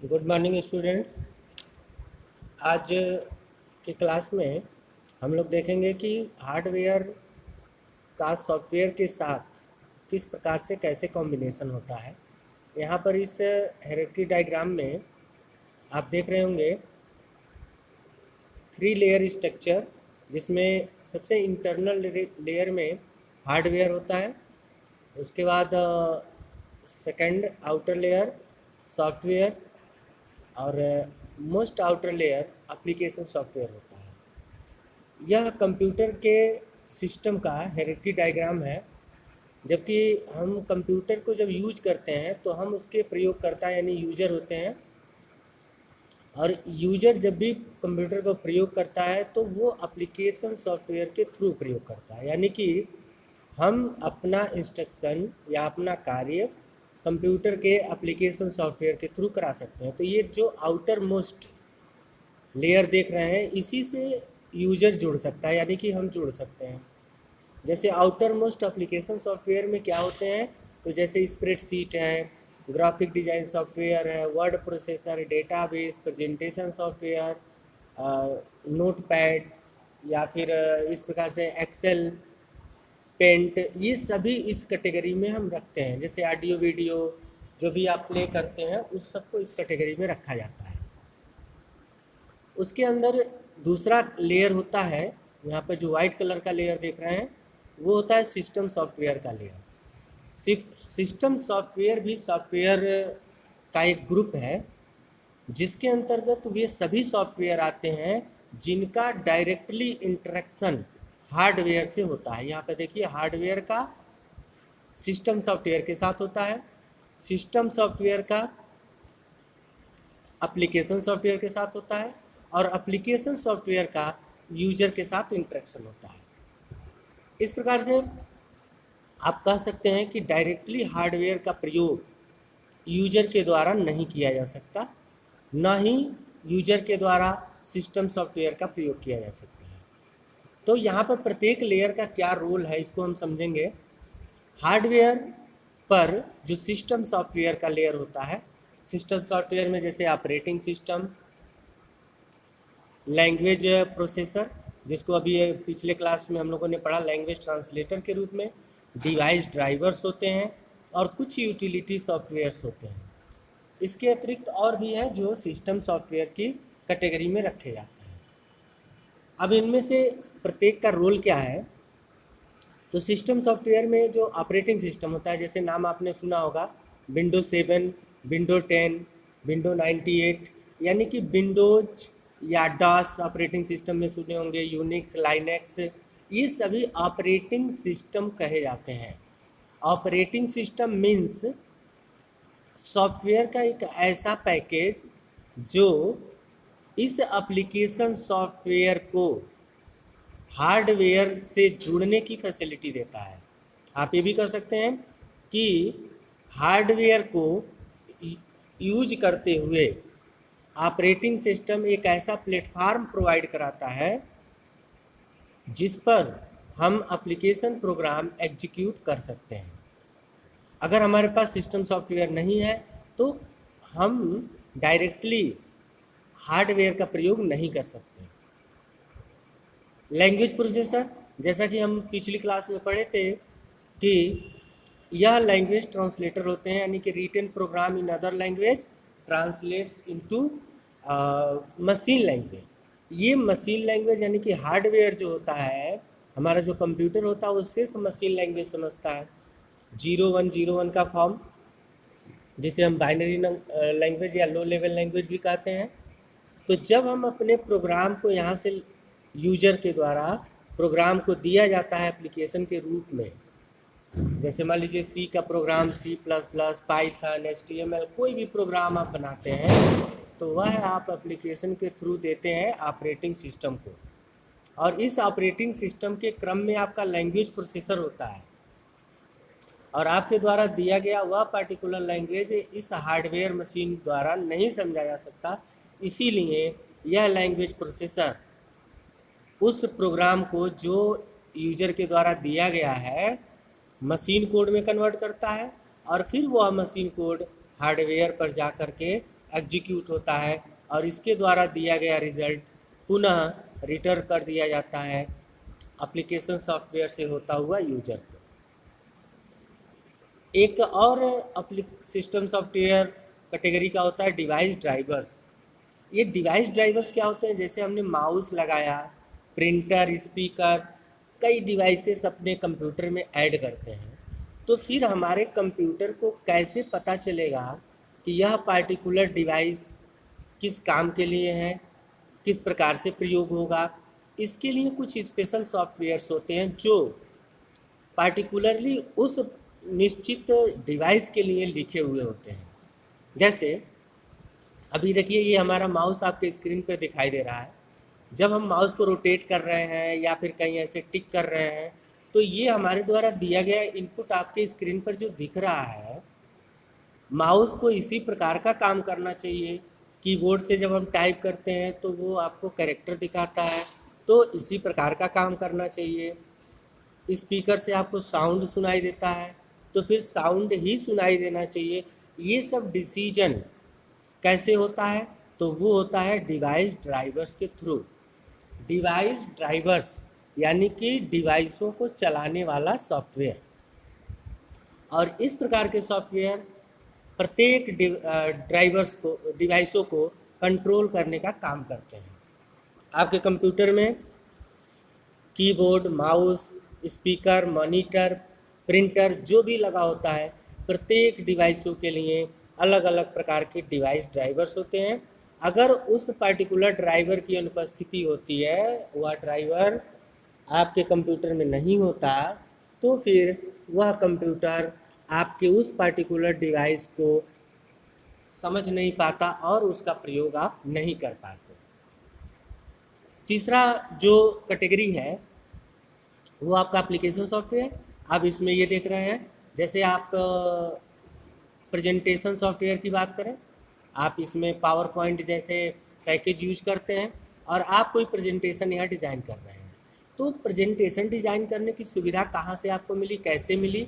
Good morning students. आज की class में हम लोग देखेंगे कि हार्डवेयर का सॉफ्टवेयर के साथ किस प्रकार से कैसे कॉम्बिनेशन होता है। यहाँ पर इस हायरार्की डायग्राम में आप देख रहे होंगे 3 लेयर स्ट्रक्चर, जिसमें सबसे इंटरनल लेयर में हार्डवेयर होता है। उसके बाद सेकंड आउटर लेयर सॉफ्टवेयर, और most outer layer application software होता है। यह कंप्यूटर के सिस्टम का हायरार्की डायग्राम है। जबकि हम कंप्यूटर को जब यूज करते हैं तो हम उसके प्रयोगकर्ता यानी यूजर होते हैं, और यूजर जब भी कंप्यूटर को प्रयोग करता है तो वो एप्लीकेशन सॉफ्टवेयर के थ्रू प्रयोग करता है। यानी कि हम अपना इंस्ट्रक्शन या अपना कार्य कंप्यूटर के एप्लीकेशन सॉफ्टवेयर के थ्रू करा सकते हैं। तो ये जो आउटर मोस्ट लेयर देख रहे हैं, इसी से यूजर जुड़ सकता है, यानी कि हम जुड़ सकते हैं। जैसे आउटर मोस्ट एप्लीकेशन सॉफ्टवेयर में क्या होते हैं, तो जैसे स्प्रेडशीट है, ग्राफिक डिजाइन सॉफ्टवेयर है, word processor, database, presentation software, notepad, या फिर इस प्रकार से एक्सेल, पेंट, ये सभी इस कैटेगरी में हम रखते हैं। जैसे ऑडियो वीडियो जो भी आप प्ले करते हैं उस सबको इस कैटेगरी में रखा जाता है। उसके अंदर दूसरा लेयर होता है, यहाँ पर जो वाइट कलर का लेयर देख रहे हैं वो होता है सिस्टम सॉफ्टवेयर का लेयर। सिस्टम सॉफ्टवेयर भी सॉफ्टवेयर का एक ग्रुप है, जिसके अंतर्गत वे सभी सॉफ्टवेयर आते हैं जिनका डायरेक्टली इंटरेक्शन हार्डवेयर से होता है। यहाँ पे देखिए, हार्डवेयर का सिस्टम सॉफ्टवेयर के साथ होता है, सिस्टम सॉफ्टवेयर का एप्लीकेशन सॉफ्टवेयर के साथ होता है, और एप्लीकेशन सॉफ्टवेयर का यूजर के साथ इंटरेक्शन होता है। इस प्रकार से आप कह सकते हैं कि डायरेक्टली हार्डवेयर का प्रयोग यूजर के द्वारा नहीं किया जा सकता, ना ही यूजर के द्वारा सिस्टम सॉफ्टवेयर का प्रयोग किया जा सकता है। तो यहाँ पर प्रत्येक लेयर का क्या रोल है, इसको हम समझेंगे। हार्डवेयर पर जो सिस्टम सॉफ्टवेयर का लेयर होता है, सिस्टम सॉफ्टवेयर में जैसे ऑपरेटिंग सिस्टम, लैंग्वेज प्रोसेसर, जिसको अभी पिछले क्लास में हम लोगों ने पढ़ा लैंग्वेज ट्रांसलेटर के रूप में, डिवाइस ड्राइवर्स होते हैं, और कुछ यूटिलिटी सॉफ्टवेयर्स होते हैं। इसके अतिरिक्त और भी हैं जो सिस्टम सॉफ्टवेयर की कैटेगरी में रखे जाते हैं। अब इनमें से प्रत्येक का रोल क्या है, तो सिस्टम सॉफ्टवेयर में जो ऑपरेटिंग सिस्टम होता है, जैसे नाम आपने सुना होगा विंडो 7, विंडो 10, विंडो 98, यानी कि विंडोज या डॉस ऑपरेटिंग सिस्टम में सुने होंगे, यूनिक्स, लाइनेक्स, ये सभी ऑपरेटिंग सिस्टम कहे जाते हैं। ऑपरेटिंग सिस्टम मीन्स सॉफ्टवेयर का एक ऐसा पैकेज जो इस एप्लीकेशन सॉफ्टवेयर को हार्डवेयर से जुड़ने की फैसिलिटी देता है। आप ये भी कह सकते हैं कि हार्डवेयर को यूज करते हुए ऑपरेटिंग सिस्टम एक ऐसा प्लेटफार्म प्रोवाइड कराता है जिस पर हम एप्लीकेशन प्रोग्राम एग्जीक्यूट कर सकते हैं। अगर हमारे पास सिस्टम सॉफ्टवेयर नहीं है तो हम डायरेक्टली हार्डवेयर का प्रयोग नहीं कर सकते। लैंग्वेज प्रोसेसर, जैसा कि हम पिछली क्लास में पढ़े थे कि यह लैंग्वेज ट्रांसलेटर होते हैं, यानी कि written program in other language translates into machine language. ये मशीन लैंग्वेज यानी कि हार्डवेयर जो होता है, हमारा जो कंप्यूटर होता है वो सिर्फ मशीन लैंग्वेज समझता है। 0101 का फॉर्म, जिसे हम बाइनरी लैंग्वेज या लो लेवल लैंग्वेज भी कहते हैं। तो जब हम अपने प्रोग्राम को यहाँ से यूजर के द्वारा प्रोग्राम को दिया जाता है एप्लीकेशन के रूप में, जैसे मान लीजिए सी का प्रोग्राम, C++, पाइथन, HTML, कोई भी प्रोग्राम आप बनाते हैं तो वह आप एप्लीकेशन के थ्रू देते हैं ऑपरेटिंग सिस्टम को, और इस ऑपरेटिंग सिस्टम के क्रम में आपका लैंग्वेज प्रोसेसर होता है, और आपके द्वारा दिया गया वह पार्टिकुलर लैंग्वेज इस हार्डवेयर मशीन द्वारा नहीं समझा जा सकता। इसीलिए यह लैंग्वेज प्रोसेसर उस प्रोग्राम को जो यूजर के द्वारा दिया गया है मशीन कोड में कन्वर्ट करता है, और फिर वह मशीन कोड हार्डवेयर पर जा कर के एग्जीक्यूट होता है और इसके द्वारा दिया गया रिजल्ट पुनः रिटर्न कर दिया जाता है एप्लीकेशन सॉफ्टवेयर से होता हुआ यूजर को। एक और सिस्टम सॉफ्टवेयर कैटेगरी का होता है डिवाइस ड्राइवर्स। ये डिवाइस ड्राइवर्स क्या होते हैं, जैसे हमने माउस लगाया, प्रिंटर, स्पीकर, कई डिवाइसेस अपने कंप्यूटर में ऐड करते हैं, तो फिर हमारे कंप्यूटर को कैसे पता चलेगा कि यह पार्टिकुलर डिवाइस किस काम के लिए है, किस प्रकार से प्रयोग होगा। इसके लिए कुछ स्पेशल सॉफ्टवेयर्स होते हैं जो पार्टिकुलरली उस निश्चित डिवाइस के लिए लिखे हुए होते हैं। जैसे अभी देखिए, ये हमारा माउस आपके स्क्रीन पर दिखाई दे रहा है। जब हम माउस को रोटेट कर रहे हैं या फिर कहीं ऐसे टिक कर रहे हैं, तो ये हमारे द्वारा दिया गया इनपुट आपके स्क्रीन पर जो दिख रहा है, माउस को इसी प्रकार का काम करना चाहिए। कीबोर्ड से जब हम टाइप करते हैं तो वो आपको कैरेक्टर दिखाता है, तो इसी प्रकार का काम करना चाहिए। स्पीकर से आपको साउंड सुनाई देता है, तो फिर साउंड ही सुनाई देना चाहिए। ये सब डिसीजन कैसे होता है, तो वो होता है डिवाइस ड्राइवर्स के थ्रू। डिवाइस ड्राइवर्स यानी कि डिवाइसों को चलाने वाला सॉफ्टवेयर। और इस प्रकार के सॉफ्टवेयर प्रत्येक डिवाइसों को कंट्रोल करने का काम करते हैं। आपके कंप्यूटर में keyboard, mouse, speaker, monitor, printer जो भी लगा होता है, प्रत्येक डिवाइसों के लिए अलग अलग प्रकार के डिवाइस ड्राइवर्स होते हैं। अगर उस पर्टिकुलर ड्राइवर की अनुपस्थिति होती है, वह ड्राइवर आपके कंप्यूटर में नहीं होता, तो फिर वह कंप्यूटर आपके उस पर्टिकुलर डिवाइस को समझ नहीं पाता और उसका प्रयोग आप नहीं कर पाते। तीसरा जो कैटेगरी है वो आपका एप्लीकेशन सॉफ्टवेयर। आप इसमें ये देख रहे हैं, जैसे आप प्रेजेंटेशन सॉफ्टवेयर की बात करें, आप इसमें पावर पॉइंट जैसे पैकेज यूज करते हैं और आप कोई प्रेजेंटेशन यहाँ डिज़ाइन कर रहे हैं। तो प्रेजेंटेशन डिज़ाइन करने की सुविधा कहाँ से आपको मिली, कैसे मिली?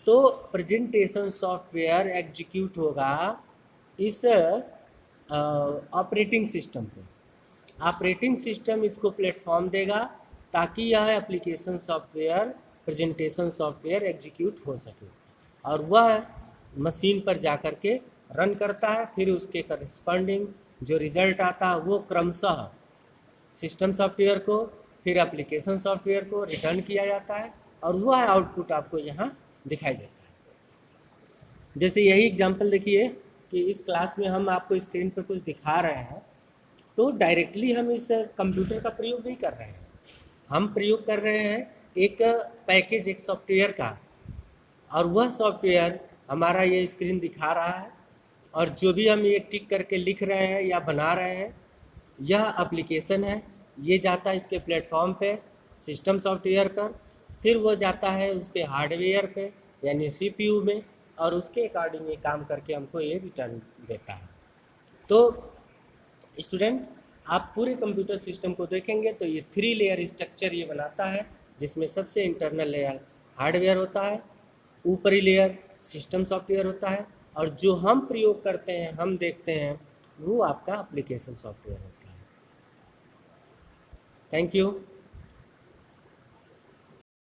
तो प्रेजेंटेशन सॉफ्टवेयर एग्जीक्यूट होगा इस ऑपरेटिंग सिस्टम पे। ऑपरेटिंग सिस्टम इसको प्लेटफॉर्म देगा ताकि यह application software, presentation software execute हो सके और वह मशीन पर जा कर के रन करता है। फिर उसके करस्पॉन्डिंग जो रिज़ल्ट आता है वो क्रमशः सिस्टम सॉफ्टवेयर को, फिर एप्लीकेशन सॉफ्टवेयर को रिटर्न किया जाता है और वह आउटपुट आपको यहाँ दिखाई देता है। जैसे यही एग्जांपल देखिए कि इस क्लास में हम आपको स्क्रीन पर कुछ दिखा रहे हैं, तो डायरेक्टली हम इस कंप्यूटर का प्रयोग नहीं कर रहे हैं, हम प्रयोग कर रहे हैं एक पैकेज, एक सॉफ्टवेयर का, और वह सॉफ्टवेयर हमारा ये स्क्रीन दिखा रहा है और जो भी हम ये टिक करके लिख रहे हैं या बना रहे हैं, यह एप्लीकेशन है। ये जाता है इसके प्लेटफॉर्म पे, सिस्टम सॉफ्टवेयर पर, फिर वो जाता है उसके हार्डवेयर पे यानी सीपीयू में, और उसके अकॉर्डिंग ये काम करके हमको ये रिटर्न देता है। तो स्टूडेंट, आप पूरे कंप्यूटर सिस्टम को देखेंगे तो ये 3 लेयर स्ट्रक्चर ये बनाता है, जिसमें सबसे इंटरनल लेयर हार्डवेयर होता है, ऊपरी लेयर सिस्टम सॉफ्टवेयर होता है, और जो हम प्रयोग करते हैं, हम देखते हैं, वो आपका एप्लीकेशन सॉफ्टवेयर होता है। Thank you.